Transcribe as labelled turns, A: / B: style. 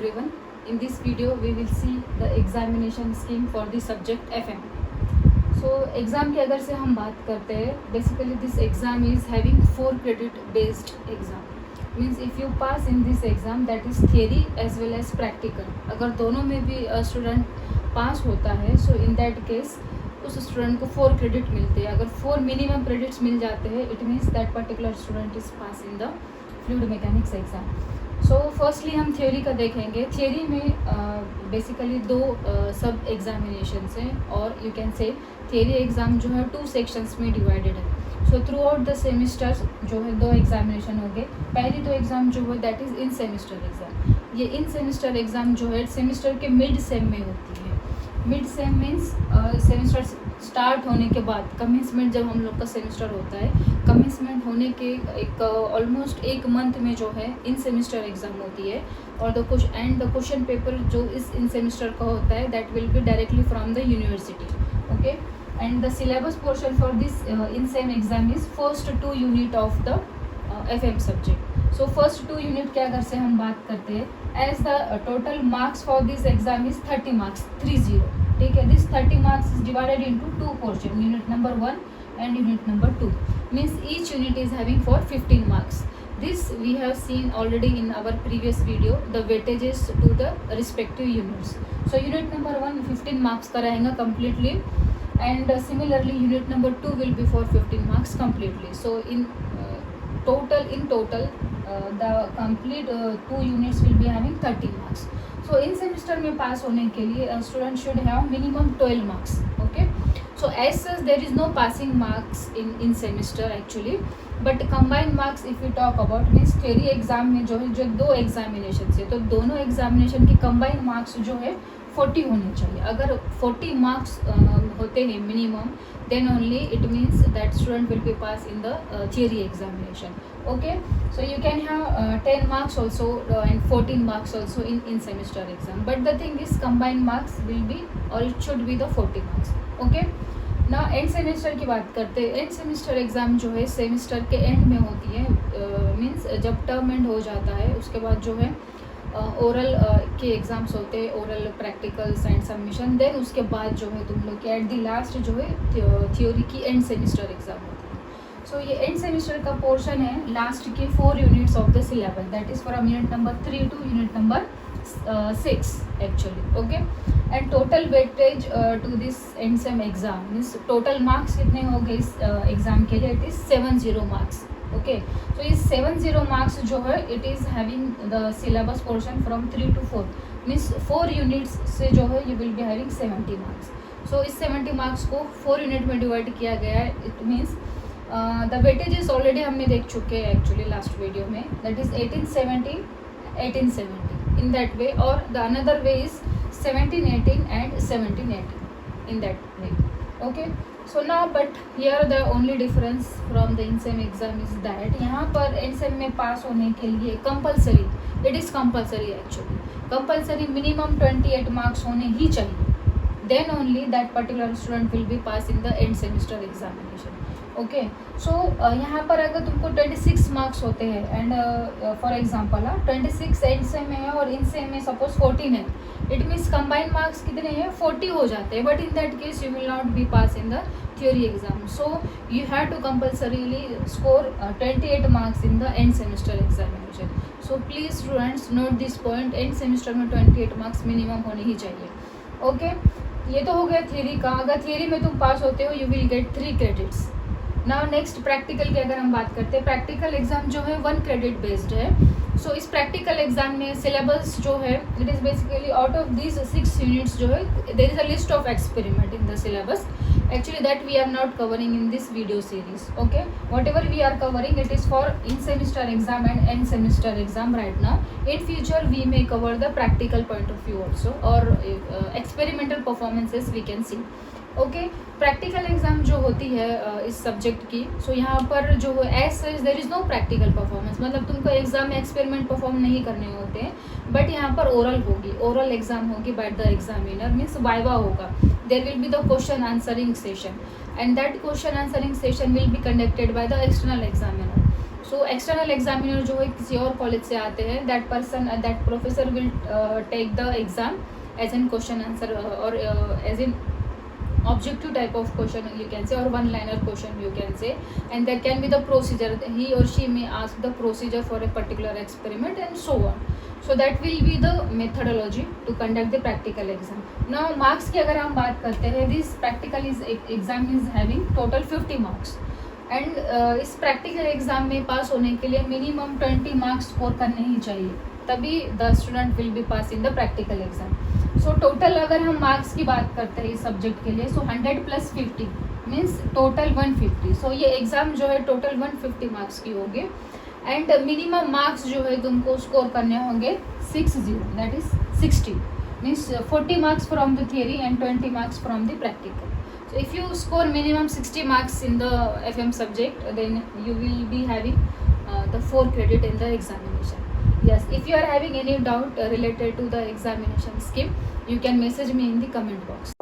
A: everyone. In this video we will see the examination scheme for the subject FM. So exam की अगर से हम बात करते हैं, basically this exam is having 4 credit based exam. Means if you pass in this exam, that is theory as well as practical. अगर दोनों में भी स्टूडेंट पास होता है, so in that case उस स्टूडेंट को 4 क्रेडिट मिलते हैं. अगर 4 मिनिमम क्रेडिट्स मिल जाते हैं, it means that particular student is pass in the fluid mechanics exam. So firstly हम थ्योरी का देखेंगे. थ्योरी में बेसिकली 2 सब एग्जामिनेशंस हैं, और you can say theory exam जो है 2 सेक्शंस में डिवाइडेड है. So through out the semester जो है 2 एग्जामिनेशन हो गए. पहली 2 एग्ज़ाम जो है that is in semester exam. ये इन सेमिस्टर एग्ज़ाम जो है सेमिस्टर के मिड सेम में होती है. Mid sem means semester start होने के बाद, कमेंसमेंट जब हम लोग का सेमिस्टर होता है, कमेंसमेंट होने के एक ऑलमोस्ट 1 मंथ में जो है इन सेमिस्टर एग्ज़ाम होती है. और द क्वेश्चन पेपर जो इस इन सेमिस्टर का होता है that will be directly from the university. Okay, and the syllabus portion for this in sem exam is first 2 unit of the FM subject. So first 2 unit के अगर से हम बात करते हैं, as the total marks for this exam is 30 marks 30. ठीक है, this 30 marks is divided into 2 portion, unit number 1 and unit number 2. Means each unit is having for 15 marks. This we have seen already in our previous video, the weightages to the respective units. So unit number 1 15 marks का रहेगा completely, and similarly unit number 2 will be for 15 marks completely. So in total the complete 2 units will be having 30 marks. So in semester में पास होने के लिए student should have minimum 12 marks. Okay, so as such there is no passing marks in semester actually, but combined marks if we talk about, means theory exam में जो है जो 2 examination है, तो दोनों एग्जामिनेशन की combined marks जो है 40 होने चाहिए. अगर 40 मार्क्स होते हैं minimum, then only it means that student will be passed in the theory examination. Okay, so you can have 10 marks also and 14 marks also in semester exam, but the thing is combined marks will be, or it should be the 40 marks. Okay, now end semester की बात करते हैं. End semester exam जो है semester के and में होती है. मीन्स जब टर्म एंड हो जाता है उसके बाद जो है ओरल के एग्ज़ाम्स होते हैं, oral practicals and submission. Then उसके बाद जो है तुम लोग के एट द लास्ट जो है थ्योरी की एंड सेमेस्टर एग्ज़ाम होती है. सो ये एंड सेमेस्टर का पोर्शन है लास्ट के 4 units of the syllabus, that is from unit number 3 to unit number 6 actually. Okay, and total weightage to this end sem exam means total marks कितने हो गए इस एग्ज़ाम के लिए, इट इज़ 70 मार्क्स. ओके, तो ये 70 marks जो है it is having the syllabus portion from 3 to 4, means 4 units से जो है you will be having 70 marks. So इस 70 मार्क्स को 4 यूनिट में डिवाइड किया गया है. It means the weightages already हमने देख चुके हैं एक्चुअली लास्ट वीडियो में, that is 1870 1870 in that way, और the another way is 1718 and 1718 in that way. Okay, so now but here the only difference from the INSEM exam is that यहाँ पर INSEM में पास होने के लिए compulsory, it is compulsory actually, compulsory minimum 28 marks होने ही चाहिए. Then only that particular student will be passed in the end semester examination. Okay, so यहाँ पर अगर तुमको 26 मार्क्स होते हैं and for example 26 end sem में है और इन सेम में सपोज 14 है, इट मीन्स कंबाइंड मार्क्स कितने हैं 40 हो जाते हैं. But in that case you will not be pass in the theory exam. So you have to compulsorily score 28 marks in the end semester examination. So please students note this point, end semester में 28 marks minimum होने ही चाहिए. Okay, ये तो हो गया theory का. अगर theory में तुम पास होते हो you will get 3 credits. Now next practical की अगर हम बात करते हैं, प्रैक्टिकल एग्जाम जो है 1 क्रेडिट बेस्ड है. सो इस प्रैक्टिकल एग्जाम में सिलेबस जो है it is basically out of these 6 units जो है there is a list of experiment in the syllabus actually that we are not covering in this video series. Okay, whatever we are covering it is for in semester exam and end semester exam right now. In future we may cover the practical point of view also, or experimental performances we can see. Okay, practical exam जो होती है इस subject की, सो यहाँ पर जो as such there is no practical performance, मतलब तुमको एग्ज़ाम में एक्सपेरिमेंट परफॉर्म नहीं करने होते हैं. बट यहाँ पर ओरल होगी, ओरल एग्ज़ाम होगी by the examiner, means viva होगा. There will be the question answering session, and that question answering session will be conducted by the external examiner. So external examiner जो है किसी और college से आते हैं, that person that professor will take the exam as an question answer और as in objective type of question you can say, or one liner question you can say, and there can be the procedure, he or she may ask the procedure for a particular experiment and so on. So that will be the methodology to conduct the practical exam. Now marks की अगर हम बात करते हैं, this practical is exam is having total 50 marks and इस practical exam में पास होने के लिए minimum 20 marks स्कोर करने ही चाहिए, तभी the student will be pass in the practical exam. So total अगर हम मार्क्स की बात करते हैं इस सब्जेक्ट के लिए, सो 100 + 50 मीन्स टोटल 150. सो ये एग्ज़ाम जो है टोटल 150 मार्क्स की होगी एंड मिनिमम मार्क्स जो है तुमको स्कोर करने होंगे 60, that is 60 means 40 marks from the theory and 20 marks from the practical. So if you score minimum 60 marks in the FM subject, then you will be having the 4 credit in the examination. Yes, if you are having any doubt related to the examination scheme, you can message me in the comment box.